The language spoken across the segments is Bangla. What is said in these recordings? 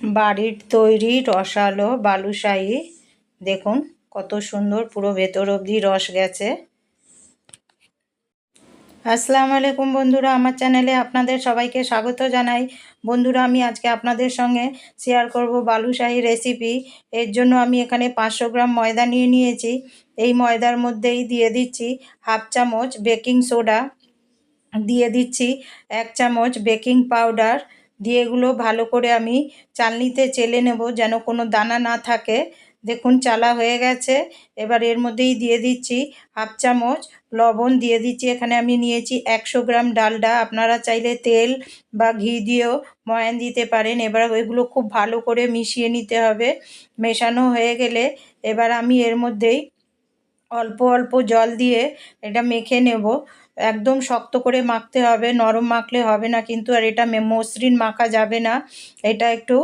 বাড়ির তৈরি রসালো বালুশাহী দেখুন কত সুন্দর, পুরো ভেতর অবধি রস গেছে। আসসালামু আলাইকুম বন্ধুরা, আমার চ্যানেলে আপনাদের সবাইকে স্বাগত জানাই। বন্ধুরা, আমি আজকে আপনাদের সঙ্গে শেয়ার করব বালুশাহী রেসিপি। এর জন্য আমি এখানে 500 গ্রাম ময়দা নিয়ে নিয়েছি। এই ময়দার মধ্যেই দিয়ে দিচ্ছি হাফ চামচ বেকিং সোডা, দিয়ে দিচ্ছি 1 চামচ বেকিং পাউডার, দিয়ে এগুলো ভালো করে আমি চালনিতে চেলে নেব যেন কোনো দানা না থাকে। দেখুন চালা হয়ে গেছে। এবার এর মধ্যেই দিয়ে দিচ্ছি হাফ চামচ লবণ, দিয়ে দিচ্ছি এখানে আমি নিয়েছি 100 গ্রাম ডালডা। আপনারা চাইলে তেল বা ঘি দিয়েও ময়ান দিতে পারেন। এবার ওইগুলো খুব ভালো করে মিশিয়ে নিতে হবে। মেশানো হয়ে গেলে এবার আমি এর মধ্যেই অল্প অল্প জল দিয়ে এটা মেখে নেব। একদম শক্ত করে মাখতে হবে, নরম মাখলে হবে না কিন্তু। আর এটা মসৃণ মাখা যাবে না, এটা একটু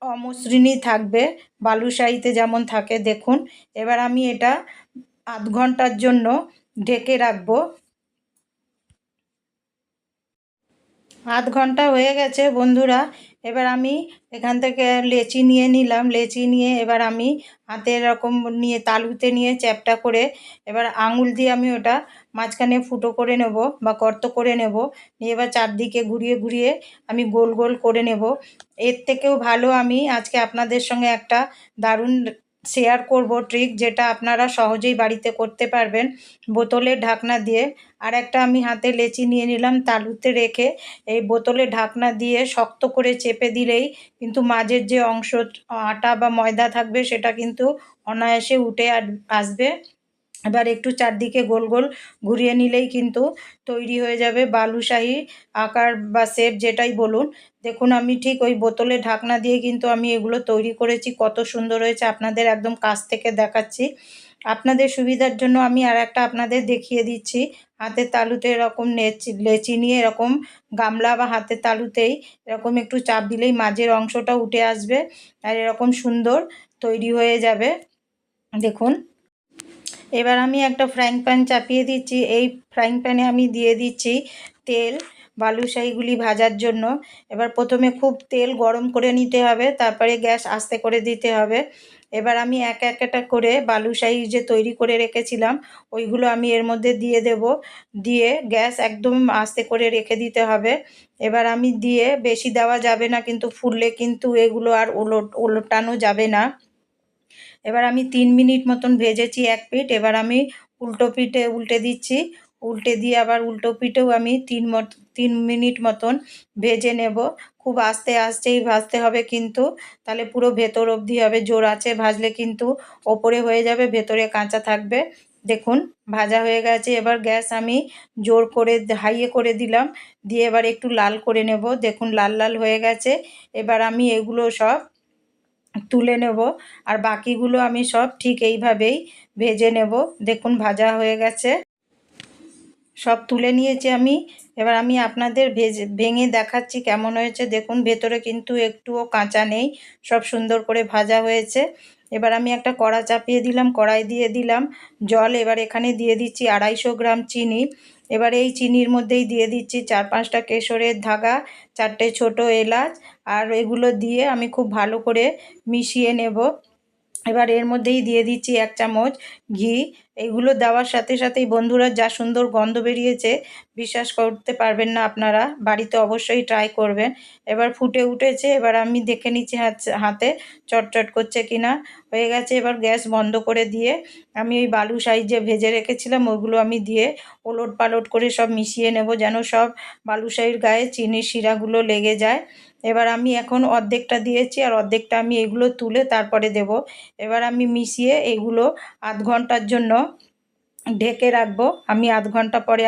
অমসৃণই থাকবে, বালুশাহীতে যেমন থাকে। দেখুন এবার আমি এটা আধ ঘন্টার জন্য ঢেকে রাখবো। আধ ঘন্টা হয়ে গেছে বন্ধুরা। এবার আমি এখান থেকে লেচি নিয়ে নিলাম। লেচি নিয়ে এবার আমি হাতে এরকম নিয়ে তালুতে নিয়ে চ্যাপটা করে এবার আঙুল দিয়ে আমি ওটা মাঝখানে ফুটো করে নেব বা গর্ত করে নেব। নিয়ে এবার চারদিকে ঘুরিয়ে ঘুরিয়ে আমি গোল গোল করে নেব। এর থেকেও ভালো আমি আজকে আপনাদের সঙ্গে একটা দারুণ শেয়ার করব ট্রিক, যেটা আপনারা সহজেই বাড়িতে করতে পারবেন বোতলের ঢাকনা দিয়ে। আর একটা আমি হাতে লেচি নিয়ে নিলাম, তালুতে রেখে এই বোতলে ঢাকনা দিয়ে শক্ত করে চেপে দিলেই কিন্তু মাঝের যে অংশ আটা বা ময়দা থাকবে সেটা কিন্তু অনায়াসে উঠে আসবে। এবার একটু চারদিকে গোল গোল ঘুরিয়ে নিলেই কিন্তু তৈরি হয়ে যাবে বালুশাহী আকার বা শেপ, যেটাই বলুন। দেখুন আমি ঠিক ওই বোতলে ঢাকনা দিয়ে কিন্তু আমি এগুলো তৈরি করেছি। কত সুন্দর হয়েছে, আপনাদের একদম কাছ থেকে দেখাচ্ছি। আপনাদের সুবিধার জন্য আমি আর একটা আপনাদের দেখিয়ে দিচ্ছি। হাতের তালুতে এরকম লেচি নিয়ে এরকম গামলা বা হাতের তালুতেই এরকম একটু চাপ দিলেই মাঝের অংশটা উঠে আসবে আর এরকম সুন্দর তৈরি হয়ে যাবে। দেখুন এবার আমি একটা ফ্রাইং প্যান চাপিয়ে দিচ্ছি। এই ফ্রাইং প্যানে আমি দিয়ে দিচ্ছি তেল বালুশাহীগুলি ভাজার জন্য। এবার প্রথমে খুব তেল গরম করে নিতে হবে, তারপরে গ্যাস আস্তে করে দিতে হবে। এবার আমি এক একটা করে বালুশাহী যে তৈরি করে রেখেছিলাম ওইগুলো আমি এর মধ্যে দিয়ে দেব। দিয়ে গ্যাস একদম আস্তে করে রেখে দিতে হবে। এবার আমি দিয়ে, বেশি দেওয়া যাবে না কিন্তু ফুললে কিন্তু এগুলো আর ওলটানো যাবে না। এবার আমি 3 মিনিট মতন ভেজেছি এক পিঠ। এবার আমি উল্টো পিঠে উল্টে দিচ্ছি। উল্টে দিয়ে আবার উল্টো পিঠেও আমি 3 মিনিট মতন ভেজে নেব। খুব আস্তে আস্তেই ভাজতে হবে কিন্তু, তাহলে পুরো ভেতর অবধি হবে। জোর আঁচে ভাজলে কিন্তু ওপরে হয়ে যাবে, ভেতরে কাঁচা থাকবে। দেখুন ভাজা হয়ে গেছে। এবার গ্যাস আমি জোর করে হাইয়ে করে দিলাম, দিয়ে এবার একটু লাল করে নেব। দেখুন লাল লাল হয়ে গেছে। এবার আমি এগুলো সব তুলে নেব আর বাকিগুলো আমি সব ঠিক এইভাবেই ভেজে নেব। দেখুন ভাজা হয়ে গেছে, সব তুলে নিয়েছি আমি। এবার আমি আপনাদের ভেঙে দেখাচ্ছি কেমন হয়েছে। দেখুন ভেতরে কিন্তু একটুও কাঁচা নেই, সব সুন্দর করে ভাজা হয়েছে। এবার আমি একটা কড়া চাপিয়ে দিলাম, কড়াই দিয়ে দিলাম জল। এবার এখানে দিয়ে দিচ্ছি 250 গ্রাম চিনি। এবার এই চিনির মধ্যেই দিয়ে দিচ্ছি 4-5টা কেশরের ধাগা, 4টে ছোট এলাচ, আর এগুলো দিয়ে আমি খুব ভালো করে মিশিয়ে নেব। এবার এর মধ্যেই দিয়ে দিচ্ছি 1 চামচ ঘি। এইগুলো দেওয়ার সাথে সাথেই বন্ধুরা যা সুন্দর গন্ধ বেরিয়েছে, বিশ্বাস করতে পারবেন না, আপনারা বাড়িতে অবশ্যই ট্রাই করবেন। এবার ফুটে উঠেছে। এবার আমি দেখে নিচ্ছি হাতে চটচট করছে কিনা। হয়ে গেছে। এবার গ্যাস বন্ধ করে দিয়ে আমি ওই বালুশাহী যে ভেজে রেখেছিলাম ওইগুলো আমি দিয়ে ওলট পালট করে সব মিশিয়ে নেব, যেন সব বালুশাহীর গায়ে চিনির শিরাগুলো লেগে যায়। এবার আমি এখন অর্ধেকটা দিয়েছি আর অর্ধেকটা আমি এগুলো তুলে তারপরে দেব। এবার আমি মিশিয়ে এগুলো আধ ঘন্টার জন্য ঢেকে রাখবো। আমি আধ ঘন্টা পরে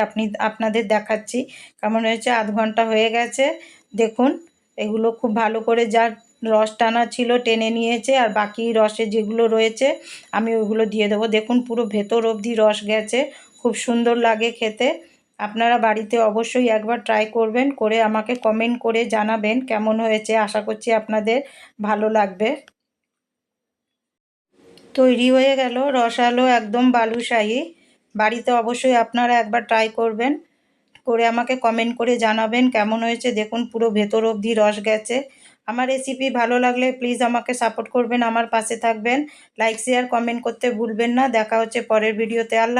আপনাদের দেখাচ্ছি কেমন হয়েছে। আধ ঘন্টা হয়ে গেছে। দেখুন এগুলো খুব ভালো করে যার রস টানা ছিল টেনে নিয়েছে, আর বাকি রসে যেগুলো রয়েছে আমি ওইগুলো দিয়ে দেবো। দেখুন পুরো ভেতর অবধি রস গেছে, খুব সুন্দর লাগে খেতে। আপনারা বাড়িতে অবশ্যই একবার ট্রাই করবেন, করে আমাকে কমেন্ট করে জানাবেন কেমন হয়েছে। আশা করছি আপনাদের ভালো লাগবে। তৈরি হয়ে গেল রসালো একদম বালুশাহী। বাড়িতে অবশ্যই আপনারা একবার ট্রাই করবেন, করে আমাকে কমেন্ট করে জানাবেন কেমন হয়েছে। দেখুন পুরো ভেতর অবধি রস গেছে আমার রেসিপি ভালো লাগলে প্লিজ আমাকে সাপোর্ট করবেন, আমার পাশে থাকবেন। লাইক শেয়ার কমেন্ট করতে ভুলবেন না। দেখা হচ্ছে পরের ভিডিওতে। আল্লাহ।